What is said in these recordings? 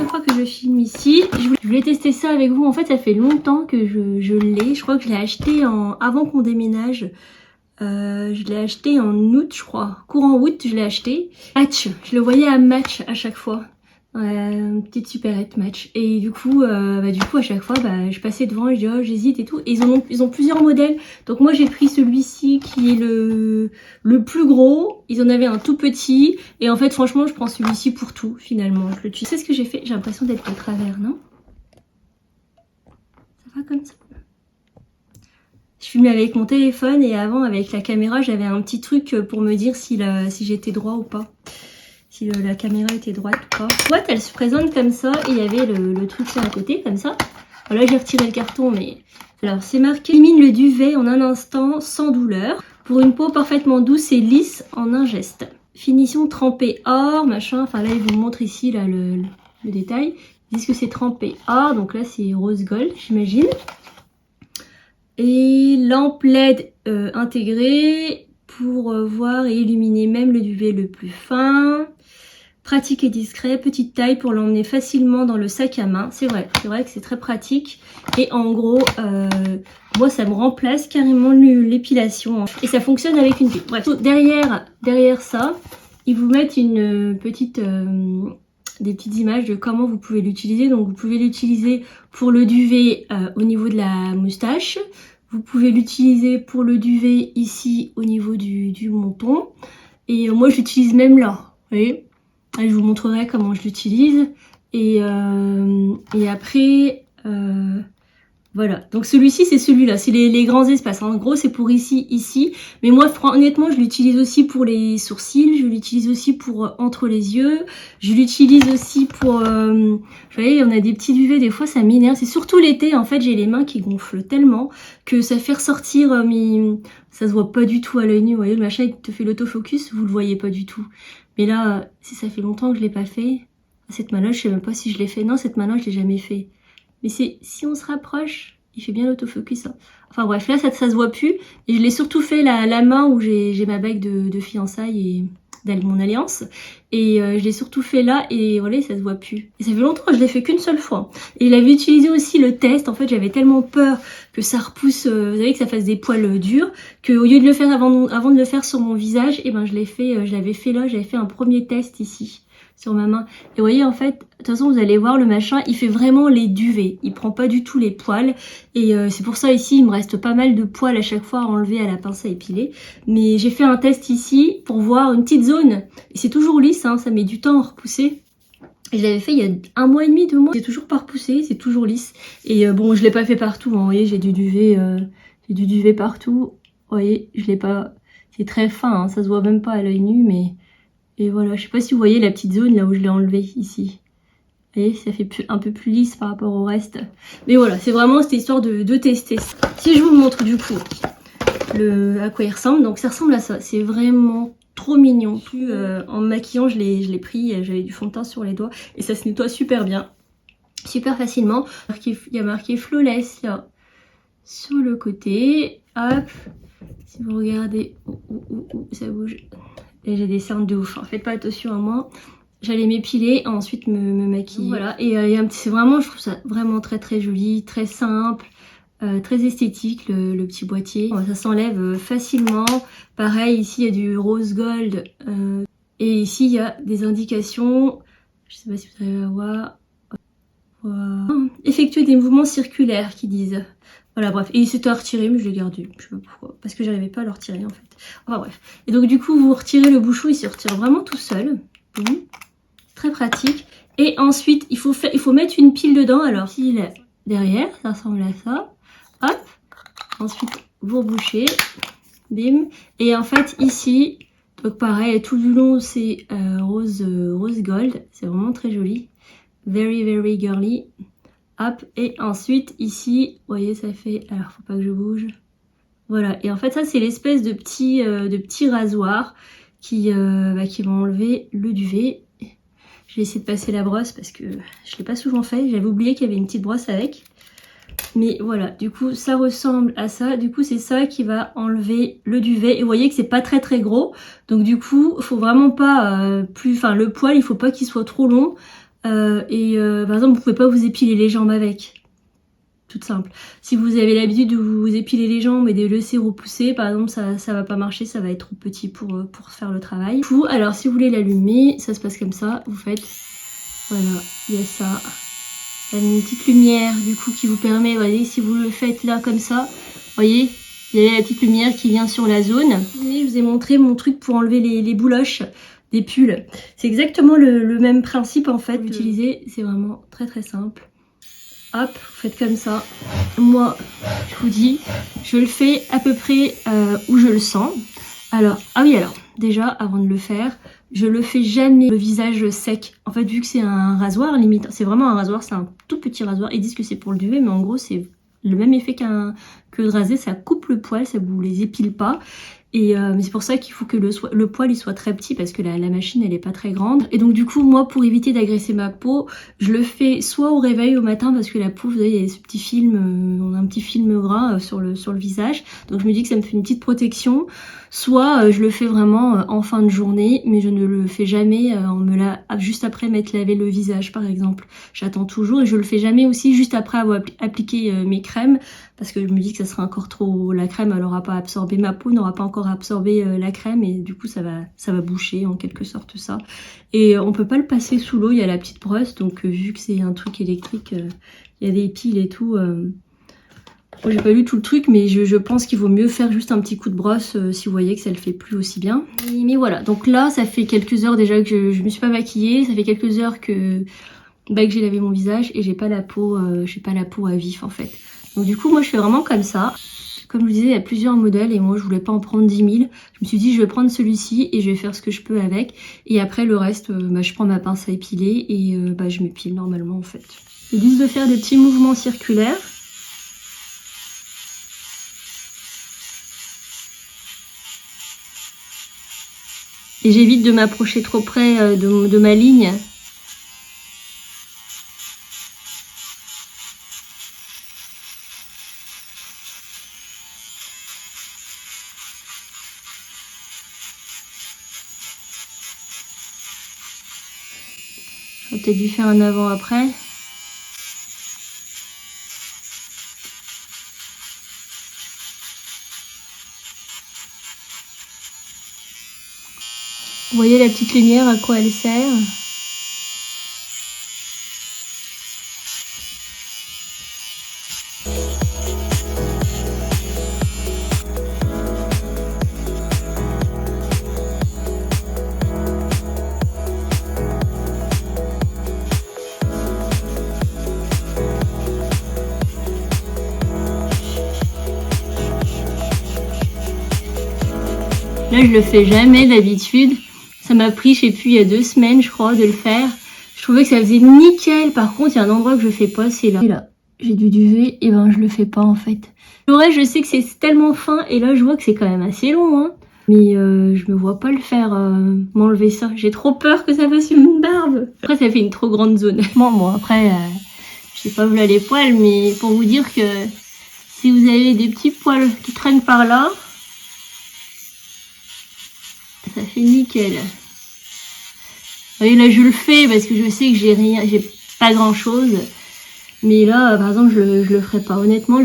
fois que je filme ici. Je voulais tester ça avec vous. En fait, ça fait longtemps que je l'ai. Je crois que je l'ai acheté avant qu'on déménage. Je l'ai acheté en août, je crois. Courant août, je l'ai acheté. Match. Je le voyais à Match à chaque fois. Une petite supérette Match. Et du coup, à chaque fois, je passais devant et je dis oh j'hésite et tout. Et ils ont plusieurs modèles. Donc moi j'ai pris celui-ci qui est le plus gros. Ils en avaient un tout petit. Et en fait franchement je prends celui-ci pour tout finalement. Tu sais ce que j'ai fait? J'ai l'impression d'être de travers, non? Ça va comme ça? Je filmais avec mon téléphone et avant avec la caméra j'avais un petit truc pour me dire si j'étais droit ou pas. Si la caméra était droite ou pas. La boîte elle se présente comme ça et il y avait le truc sur la côté comme ça. Alors là j'ai retiré le carton mais... Alors c'est marqué élimine le duvet en un instant sans douleur pour une peau parfaitement douce et lisse en un geste. Finition trempée or machin. Enfin là il vous montre ici là le détail. Ils disent que c'est trempé or donc là c'est rose gold j'imagine. Et lampe LED intégrée pour voir et illuminer même le duvet le plus fin. Pratique et discret, petite taille pour l'emmener facilement dans le sac à main. C'est vrai que c'est très pratique. Et en gros, moi ça me remplace carrément l'épilation. Et ça fonctionne avec une pile. Bref, derrière ça, ils vous mettent une petite... des petites images de comment vous pouvez l'utiliser. Donc vous pouvez l'utiliser pour le duvet au niveau de la moustache. Vous pouvez l'utiliser pour le duvet ici au niveau du menton. Et moi j'utilise même là. Vous voyez, je vous montrerai comment je l'utilise. Et après... voilà, donc celui-ci c'est celui-là, c'est les grands espaces. En gros c'est pour ici. Mais moi honnêtement je l'utilise aussi pour les sourcils, je l'utilise aussi pour entre les yeux. Je l'utilise aussi pour... vous voyez, on a des petits duvets, des fois ça m'énerve. C'est surtout l'été, en fait j'ai les mains qui gonflent tellement que ça fait ressortir ça se voit pas du tout à l'œil nu. Vous voyez, le machin il te fait l'autofocus, vous le voyez pas du tout. Mais là, si ça fait longtemps que je l'ai pas fait, cette main-là je sais même pas si je l'ai fait. Non, cette main-là je l'ai jamais fait. Mais si on se rapproche, il fait bien l'autofocus. Hein. Enfin bref, là ça se voit plus. Et je l'ai surtout fait la main où j'ai ma bague de fiançailles et mon alliance. Et je l'ai surtout fait là et voilà, ça se voit plus. Et ça fait longtemps que je l'ai fait qu'une seule fois. Et je l'avais utilisé aussi le test. En fait, j'avais tellement peur que ça repousse, vous savez, que ça fasse des poils durs, qu'au lieu de le faire avant de le faire sur mon visage, et ben je l'avais fait là, j'avais fait un premier test ici. Sur ma main. Et vous voyez en fait, de toute façon vous allez voir le machin, il fait vraiment les duvets. Il prend pas du tout les poils. Et c'est pour ça ici il me reste pas mal de poils à chaque fois à enlever à la pince à épiler. Mais j'ai fait un test ici pour voir une petite zone. Et c'est toujours lisse, hein, ça met du temps à repousser. Et je l'avais fait il y a 1 mois et demi, 2 mois. C'est toujours pas repoussé, c'est toujours lisse. Et bon, je l'ai pas fait partout. Hein, vous voyez, j'ai du duvet partout. Vous voyez, je l'ai pas... C'est très fin, hein, ça se voit même pas à l'œil nu, mais... Et voilà, je sais pas si vous voyez la petite zone là où je l'ai enlevé ici. Vous voyez, ça fait un peu plus lisse par rapport au reste. Mais voilà, c'est vraiment cette histoire de tester. Si je vous montre du coup à quoi il ressemble, donc ça ressemble à ça. C'est vraiment trop mignon. Plus en maquillant, je l'ai pris, j'avais du fond de teint sur les doigts et ça se nettoie super bien, super facilement. Il y a marqué Flawless là sur le côté. Hop, si vous regardez, ça bouge. Et j'ai des cernes de ouf, hein. Faites pas attention à moi. J'allais m'épiler, ensuite me maquiller. Voilà, et c'est vraiment, je trouve ça vraiment très très joli, très simple, très esthétique le petit boîtier. Ça s'enlève facilement. Pareil, ici il y a du rose gold. Et ici il y a des indications, je sais pas si vous arrivez à voir. Voilà. Effectuer des mouvements circulaires qui disent. Voilà, bref. Et il s'était à retirer, mais je l'ai gardé. Je sais pas pourquoi. Parce que j'arrivais pas à le retirer, en fait. Enfin, bref. Et donc, du coup, vous retirez le bouchon, il se retire vraiment tout seul. Très pratique. Et ensuite, il faut mettre une pile dedans. Alors, si derrière, ça ressemble à ça. Hop. Ensuite, vous rebouchez. Bim. Et en fait, ici, donc pareil, tout du long, c'est rose gold. C'est vraiment très joli. Very, very girly. Hop, et ensuite ici, vous voyez, ça fait... Alors, faut pas que je bouge. Voilà, et en fait, ça, c'est l'espèce de petit rasoir qui va enlever le duvet. Je vais essayer de passer la brosse parce que je l'ai pas souvent fait. J'avais oublié qu'il y avait une petite brosse avec. Mais voilà, du coup, ça ressemble à ça. Du coup, c'est ça qui va enlever le duvet. Et vous voyez que c'est pas très très gros. Donc du coup, il faut vraiment pas... le poil, il faut pas qu'il soit trop long. Par exemple, vous pouvez pas vous épiler les jambes avec. Toute simple. Si vous avez l'habitude de vous épiler les jambes et de laisser repousser, par exemple, ça va pas marcher, ça va être trop petit pour faire le travail. Alors si vous voulez l'allumer, ça se passe comme ça, vous faites, voilà, il y a ça. Il y a une petite lumière du coup qui vous permet, vous voyez, si vous le faites là comme ça, vous voyez, il y a la petite lumière qui vient sur la zone. Et je vous ai montré mon truc pour enlever les bouloches des pulls. C'est exactement le même principe en fait. L'utiliser, c'est vraiment très très simple. Hop, vous faites comme ça. Moi, je vous dis, je le fais à peu près où je le sens. Alors, déjà, avant de le faire, je le fais jamais le visage sec. En fait, vu que c'est un rasoir, limite, c'est vraiment un rasoir, c'est un tout petit rasoir. Ils disent que c'est pour le duvet, mais en gros, c'est le même effet que de raser, ça coupe le poil, ça vous les épile pas. Mais c'est pour ça qu'il faut que le poil il soit très petit parce que la machine elle est pas très grande. Et donc du coup moi pour éviter d'agresser ma peau, je le fais soit au réveil au matin parce que la peau, vous voyez, il y a ce petit film, on a un petit film gras sur le visage. Donc je me dis que ça me fait une petite protection. Soit je le fais vraiment en fin de journée, mais je ne le fais jamais juste après m'être lavé le visage par exemple. J'attends toujours et je le fais jamais aussi juste après avoir appliqué mes crèmes parce que je me dis que ça sera encore trop, la crème elle aura pas absorbé, ma peau n'aura pas encore absorbé la crème et du coup ça va boucher en quelque sorte ça. Et on peut pas le passer sous l'eau, il y a la petite brosse donc vu que c'est un truc électrique, il y a des piles et tout. Moi j'ai pas lu tout le truc mais je pense qu'il vaut mieux faire juste un petit coup de brosse si vous voyez que ça le fait plus aussi bien. Mais voilà, donc là ça fait quelques heures déjà que je me suis pas maquillée, ça fait quelques heures que j'ai lavé mon visage et j'ai pas la peau à vif en fait. Donc du coup moi je fais vraiment comme ça. Comme je vous disais il y a plusieurs modèles et moi je voulais pas en prendre 10 000. Je me suis dit je vais prendre celui-ci et je vais faire ce que je peux avec. Et après le reste je prends ma pince à épiler et je m'épile normalement en fait. Ils disent de faire des petits mouvements circulaires. Et j'évite de m'approcher trop près de ma ligne. J'aurais peut-être dû faire un avant-après. Vous voyez la petite lumière, à quoi elle sert? Là, je le fais jamais d'habitude. Ça m'a pris, je sais plus, il y a 2 semaines, je crois, de le faire. Je trouvais que ça faisait nickel. Par contre, il y a un endroit que je fais pas, c'est là. Et là, j'ai du duvet, et je le fais pas en fait. Le reste, je sais que c'est tellement fin, et là, je vois que c'est quand même assez long, hein. Mais je me vois pas le faire, m'enlever ça. J'ai trop peur que ça fasse une barbe. Après, ça fait une trop grande zone. Bon, après, je sais pas où là les poils, mais pour vous dire que si vous avez des petits poils qui traînent par là, ça fait nickel. Vous voyez, là je le fais parce que je sais que j'ai pas grand chose. Mais là, par exemple, je le ferai pas. Honnêtement,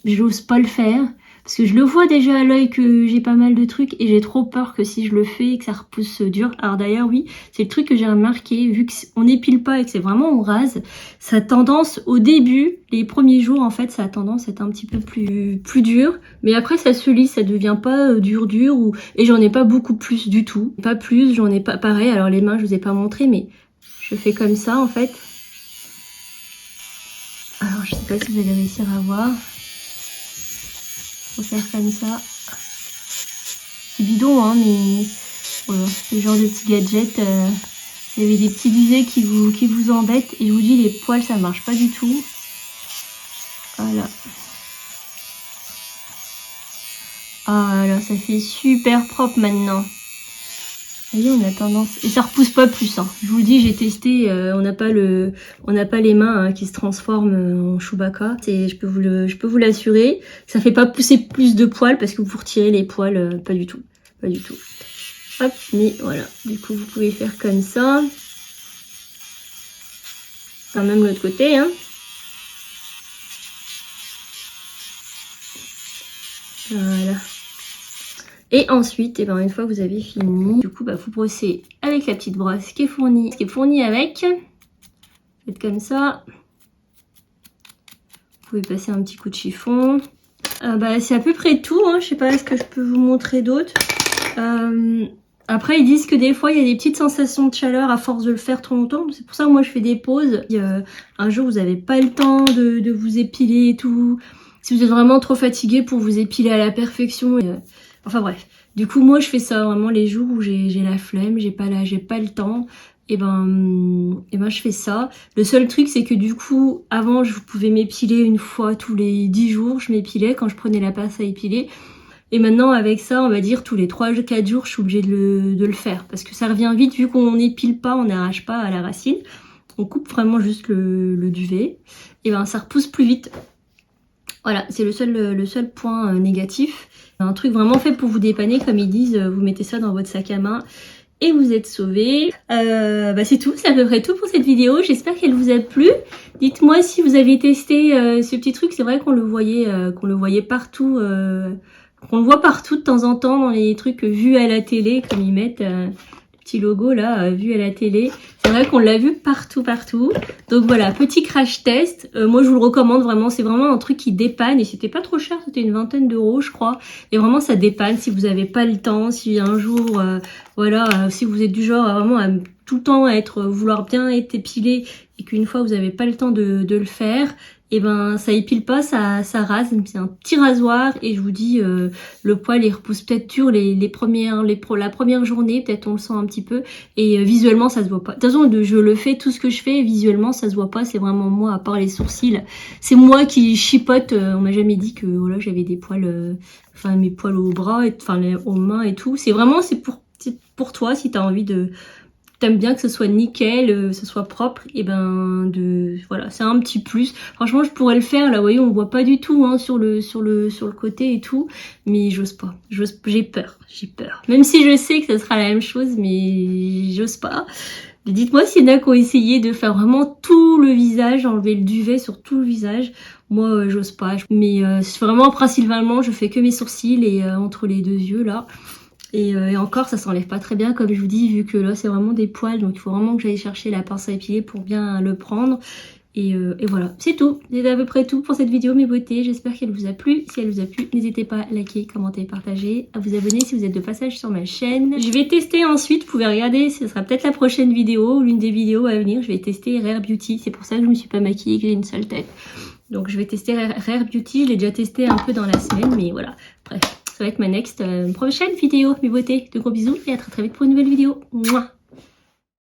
j'ose pas le faire. Parce que je le vois déjà à l'œil que j'ai pas mal de trucs. Et j'ai trop peur que si je le fais, que ça repousse dur. Alors d'ailleurs, oui, c'est le truc que j'ai remarqué. Vu qu'on n'épile pas et que c'est vraiment on rase, ça a tendance, au début, les premiers jours, en fait, ça a tendance à être un petit peu plus dur. Mais après, ça se lisse, ça devient pas dur. Et j'en ai pas beaucoup plus du tout. Pas plus, j'en ai pas pareil. Alors les mains, je vous ai pas montré, mais je fais comme ça, en fait. Alors, je sais pas si vous allez réussir à voir. Faut faire comme ça. C'est bidon, hein, mais voilà, c'est le genre de petits gadgets. Il y avait des petits duvets qui vous embêtent. Et je vous dis, les poils, ça marche pas du tout. Voilà. Ah là, ça fait super propre maintenant. Vous voyez, on a tendance... Et ça repousse pas plus, hein. Je vous le dis, j'ai testé, on n'a pas les mains hein, qui se transforment en Chewbacca. Je peux vous l'assurer. Ça fait pas pousser plus de poils parce que vous retirez les poils, pas du tout. Pas du tout. Hop, mais voilà. Du coup, vous pouvez faire comme ça. Quand même l'autre côté, hein. Voilà. Et ensuite, et ben, une fois que vous avez fini, du coup, bah, vous brossez avec la petite brosse qui est fournie avec. Faites comme ça. Vous pouvez passer un petit coup de chiffon. Bah, c'est à peu près tout, hein. Je sais pas ce que je peux vous montrer d'autre. Après, ils disent que des fois, il y a des petites sensations de chaleur à force de le faire trop longtemps. C'est pour ça que moi, je fais des pauses. Et, un jour, vous n'avez pas le temps de vous épiler et tout. Si vous êtes vraiment trop fatigué pour vous épiler à la perfection. Enfin bref. Du coup, moi, je fais ça vraiment les jours où j'ai la flemme, j'ai pas le temps. Et ben, je fais ça. Le seul truc, c'est que du coup, avant, je pouvais m'épiler une fois tous les 10 jours. Je m'épilais quand je prenais la pince à épiler. Et maintenant, avec ça, on va dire tous les 3-4 jours, je suis obligée de le faire. Parce que ça revient vite, vu qu'on n'épile pas, on n'arrache pas à la racine. On coupe vraiment juste le duvet. Et ben, ça repousse plus vite. Voilà, c'est le seul point négatif. Un truc vraiment fait pour vous dépanner, comme ils disent, vous mettez ça dans votre sac à main et vous êtes sauvés. Bah c'est tout, c'est à peu près tout pour cette vidéo. J'espère qu'elle vous a plu. Dites-moi si vous avez testé ce petit truc. C'est vrai qu'on le voyait partout, qu'on le voit partout de temps en temps dans les trucs vus à la télé, comme ils mettent le petit logo là, vu à la télé. C'est vrai qu'on l'a vu partout. Donc voilà, petit crash test. Moi je vous le recommande vraiment, c'est vraiment un truc qui dépanne et c'était pas trop cher, c'était une vingtaine d'euros je crois. Et vraiment ça dépanne si vous avez pas le temps, si un jour, si vous êtes du genre vraiment à tout le temps vouloir bien être épilé et qu'une fois vous avez pas le temps de le faire, et ben ça épile pas, ça rase, c'est un petit rasoir et je vous dis le poil il repousse peut-être dur la première journée, peut-être on le sent un petit peu et visuellement ça se voit pas. De toute façon je le fais, tout ce que je fais visuellement ça se voit pas, c'est vraiment moi à part les sourcils. C'est moi qui chipote, on m'a jamais dit que voilà, j'avais des poils, mes poils aux bras, aux mains et tout. C'est pour toi si t'as envie t'aimes bien que ce soit nickel, ce soit propre, et ben voilà, c'est un petit plus. Franchement, je pourrais le faire. Là, vous voyez, on voit pas du tout hein, sur le côté et tout, mais j'ose pas. J'ai peur. Même si je sais que ça sera la même chose, mais j'ose pas. Dites-moi s'il y en a qui ont essayé de faire vraiment tout le visage, enlever le duvet sur tout le visage. Moi, j'ose pas. Mais vraiment, principalement, je fais que mes sourcils et entre les deux yeux là. Et encore ça s'enlève pas très bien comme je vous dis, vu que là c'est vraiment des poils, donc il faut vraiment que j'aille chercher la pince à épiler pour bien le prendre. Et voilà, c'est tout, c'est à peu près tout pour cette vidéo mes beautés, j'espère qu'elle vous a plu. Si elle vous a plu, n'hésitez pas à liker, commenter, partager, à vous abonner si vous êtes de passage sur ma chaîne. Je vais tester ensuite, vous pouvez regarder, ce sera peut-être la prochaine vidéo, l'une des vidéos à venir, je vais tester Rare Beauty, c'est pour ça que je me suis pas maquillée, que j'ai une seule tête. Donc je vais tester Rare Beauty, je l'ai déjà testé un peu dans la semaine, mais voilà, bref. Ça va être ma prochaine vidéo, mes beautés. De gros bisous et à très vite pour une nouvelle vidéo. Mouah.